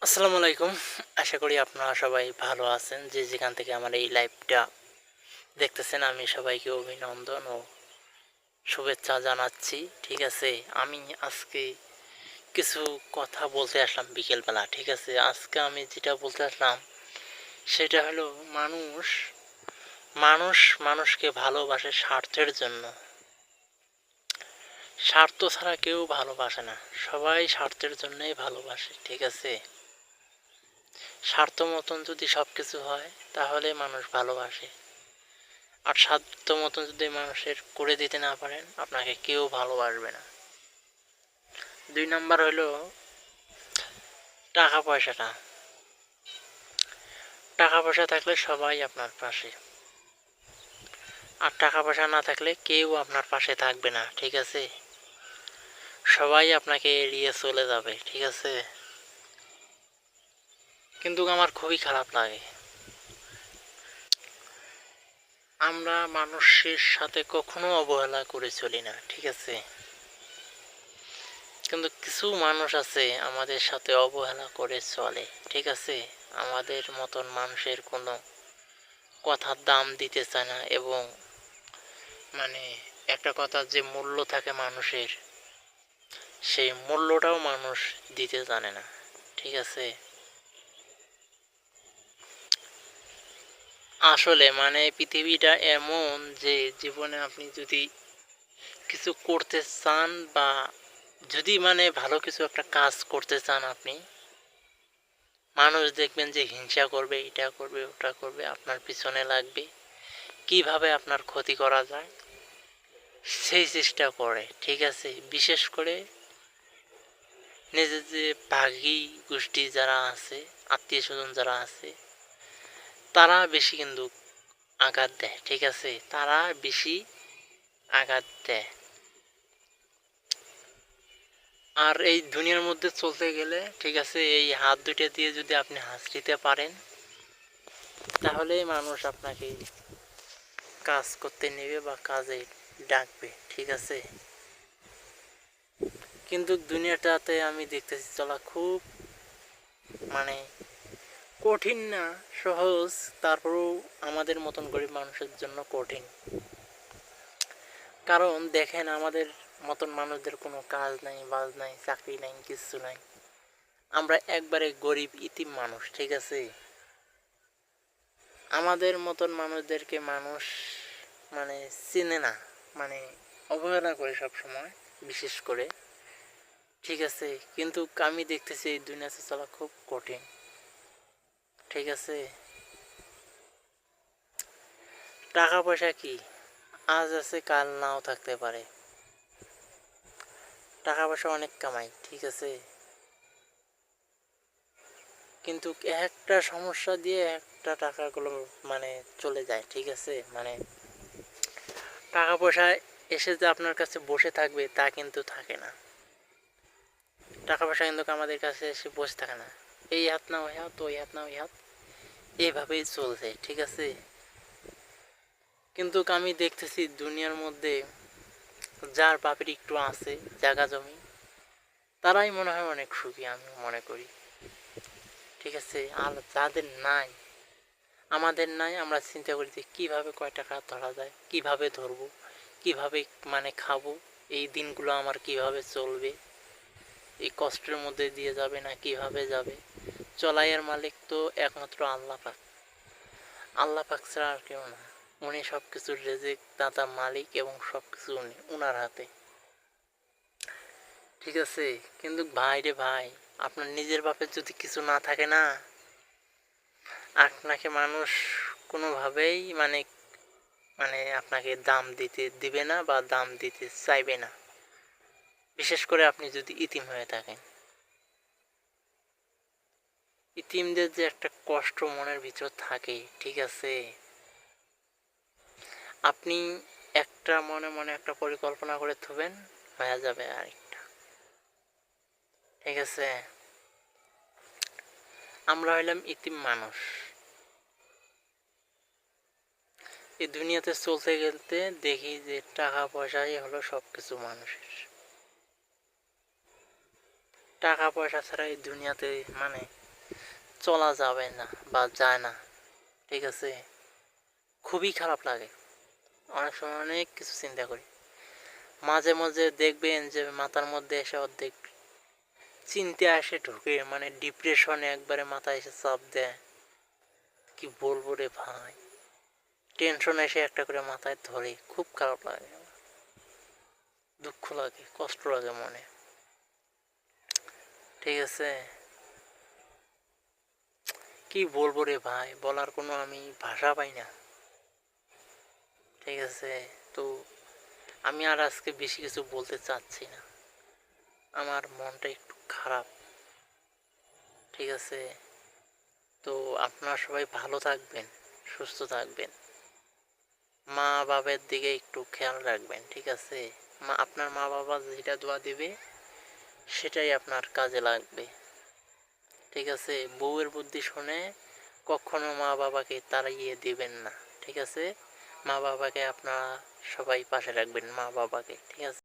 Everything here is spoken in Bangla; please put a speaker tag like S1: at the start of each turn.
S1: আসসালামু আলাইকুম। আশা করি আপনারা সবাই ভালো আছেন। যে যেখান থেকে আমার এই লাইভটা দেখতেছেন আমি সবাইকে অভিনন্দন ও শুভেচ্ছা জানাচ্ছি। ঠিক আছে? আমি আজকে কিছু কথা বলতে আসলাম বিকেলবেলা। ঠিক আছে? আজকে আমি যেটা বলতে আসলাম সেটা হলো মানুষ, মানুষ মানুষকে ভালোবাসে স্বার্থের জন্য। স্বার্থ ছাড়া কেউ ভালোবাসে না। সবাই স্বার্থের জন্যই ভালোবাসে। ঠিক আছে? স্বার্থ মতন যদি সবকিছু হয় তাহলে মানুষ ভালোবাসে। আর সাধ্য মতো যদি মানুষের করে দিতে না পারেন আপনাকে কেউ ভালোবাসবে না। ২ নাম্বার হলো টাকা পয়সাটা। টাকা পয়সা থাকলে সবাই আপনার পাশে, আর টাকা পয়সা না থাকলে কেউ আপনার পাশে থাকবে না। ঠিক আছে? সবাই আপনাকে এড়িয়ে চলে যাবে। ঠিক আছে? কিন্তু আমার খুবই খারাপ লাগে, আমরা মানুষের সাথে কখনো অবহেলা করে চলি না। ঠিক আছে? কিন্তু কিছু মানুষ আছে আমাদের সাথে অবহেলা করে চলে। ঠিক আছে? আমাদের মতন মানুষের কোনো কথার দাম দিতে চায় না, এবং মানে একটা কথার যে মূল্য থাকে মানুষের, সেই মূল্যটাও মানুষ দিতে জানে না। ঠিক আছে? আসলে পৃথিবীটা এমন যে জীবনে আপনি যদি কিছু করতে চান, বা যদি ভালো কিছু একটা কাজ করতে চান আপনি, মানুষ দেখবেন যে হিংসা করবে, এটা করবে, ওটা করবে, আপনার পিছনে লাগবে, কিভাবে আপনার ক্ষতি করা যায় সেই চেষ্টা করে। ঠিক আছে? বিশেষ করে নিজের যে ভাগী গোষ্ঠী যারা আছে, আত্মীয় স্বজন যারা আছে, তারা বেশি কিন্তু আঘাত দেয়। ঠিক আছে? তারা বেশি আঘাত দেয়। আর এই দুনিয়ার মধ্যে চলতে গেলে, ঠিক আছে, এই হাত দুইটা দিয়ে যদি আপনি হাসতে পারেন তাহলে মানুষ আপনাকে কাজ করতে নেবে বা কাজে ডাকবে। ঠিক আছে? কিন্তু দুনিয়াটাতে আমি দেখতেছি চলা খুব মানে কঠিন না, সহজ, তারপরেও আমাদের মতন গরিব মানুষের জন্য কঠিন। কারণ দেখেন, আমাদের মতন মানুষদের কোনো কাজ নাই, বাজ নাই, চাকরি নাই, কিচ্ছু নাই। আমরা একবারে গরিব ইতিম মানুষ। ঠিক আছে? আমাদের মতন মানুষদেরকে মানুষ চিনে না, মানে অবহেলা করে সব সময়, বিশেষ করে। ঠিক আছে? কিন্তু আমি দেখতেছি এই দুনিয়াতে চলা খুব কঠিন। ঠিক আছে? টাকা পয়সা কি আজ আছে কাল নাও থাকতে পারে। টাকা পয়সা অনেক কামাই। ঠিক আছে? কিন্তু একটা সমস্যা দিয়ে একটা টাকাগুলো চলে যায়। ঠিক আছে? টাকা পয়সা এসে যে আপনার কাছে বসে থাকবে তা কিন্তু থাকে না। টাকা পয়সা কিন্তু আমাদের কাছে এসে বসে থাকে না। এই হাত না ওই হাত, ওই হাত না ওই হাত, এইভাবেই চলছে। ঠিক আছে? কিন্তু আমি দেখতেছি দুনিয়ার মধ্যে যার বাপের একটু আছে জায়গা জমি, তারাই মনে হয় অনেক সুখী, আমি মনে করি। ঠিক আছে? আর যাদের নাই, আমাদের নাই, আমরা চিন্তা করি যে কীভাবে কয় টাকা ধরা যায়, কিভাবে ধরবো, কিভাবে খাবো, এই দিনগুলো আমার কিভাবে চলবে, এই কষ্টের মধ্যে দিয়ে যাবে না কিভাবে যাবে। চলাইয়ের মালিক তো একমাত্র আল্লাহ পাক। আল্লাহ পাক ছাড়া আর কেউ না। উনি সব কিছুর রেজেক দাতা মালিক, এবং সব কিছু উনি উনার হাতে। ঠিক আছে? কিন্তু ভাই রে ভাই, আপনার নিজের বাপের যদি কিছু না থাকে না, আপনাকে মানুষ কোনোভাবেই আপনাকে দাম দিতে দিবে না, বা দাম দিতে চাইবে না। বিশেষ করে আপনি যদি ইতিম হয়ে থাকেন। ইতিমদের যে একটা কষ্ট মনের ভিতর থাকে। ঠিক আছে? আপনি একটা মনে মনে একটা পরিকল্পনা করে থবেন, হয়ে যাবে আরেকটা। ঠিক আছে? আমরা হইলাম ইতিম মানুষ। এই দুনিয়াতে চলতে গেলতে দেখি যে টাকা পয়সাই হলো সবকিছু মানুষের। টাকা পয়সা ছাড়া এই দুনিয়াতে চলা যাবে না বা যায় না, ঠিক আছে? খুবই খারাপ লাগে। অনেক সময় অনেক কিছু চিন্তা করি। মাঝে মাঝে দেখবেন যে মাথার মধ্যে এসে অর্ধেক চিন্তা এসে ঢুকে, মানে ডিপ্রেশনে একবারে মাথায় এসে চাপ দেয়। কি বলবো রে ভাই, টেনশন এসে একটা করে মাথায় ধরে, খুব খারাপ লাগে, দুঃখ লাগে, কষ্ট লাগে মনে, ঠিক আছে? কি বলবো রে ভাই, বলার কোনো আমি ভাষা পাই না, ঠিক আছে? তো আমি আর আজকে বেশি কিছু বলতে চাচ্ছি না, আমার মনটা একটু খারাপ, ঠিক আছে? তো আপনারা সবাই ভালো থাকবেন, সুস্থ থাকবেন, মা বাবার দিকে একটু খেয়াল রাখবেন, ঠিক আছে? আপনার মা বাবা যেটা দোয়া দেবে সেটাই আপনার কাজে লাগবে, ঠিক আছে? বউয়ের বুদ্ধি শুনে কখনো মা বাবাকে তাড়িয়ে দিবেন না, ঠিক আছে? মা বাবাকে আপনারা সবাই পাশে রাখবেন, মা বাবাকে, ঠিক আছে?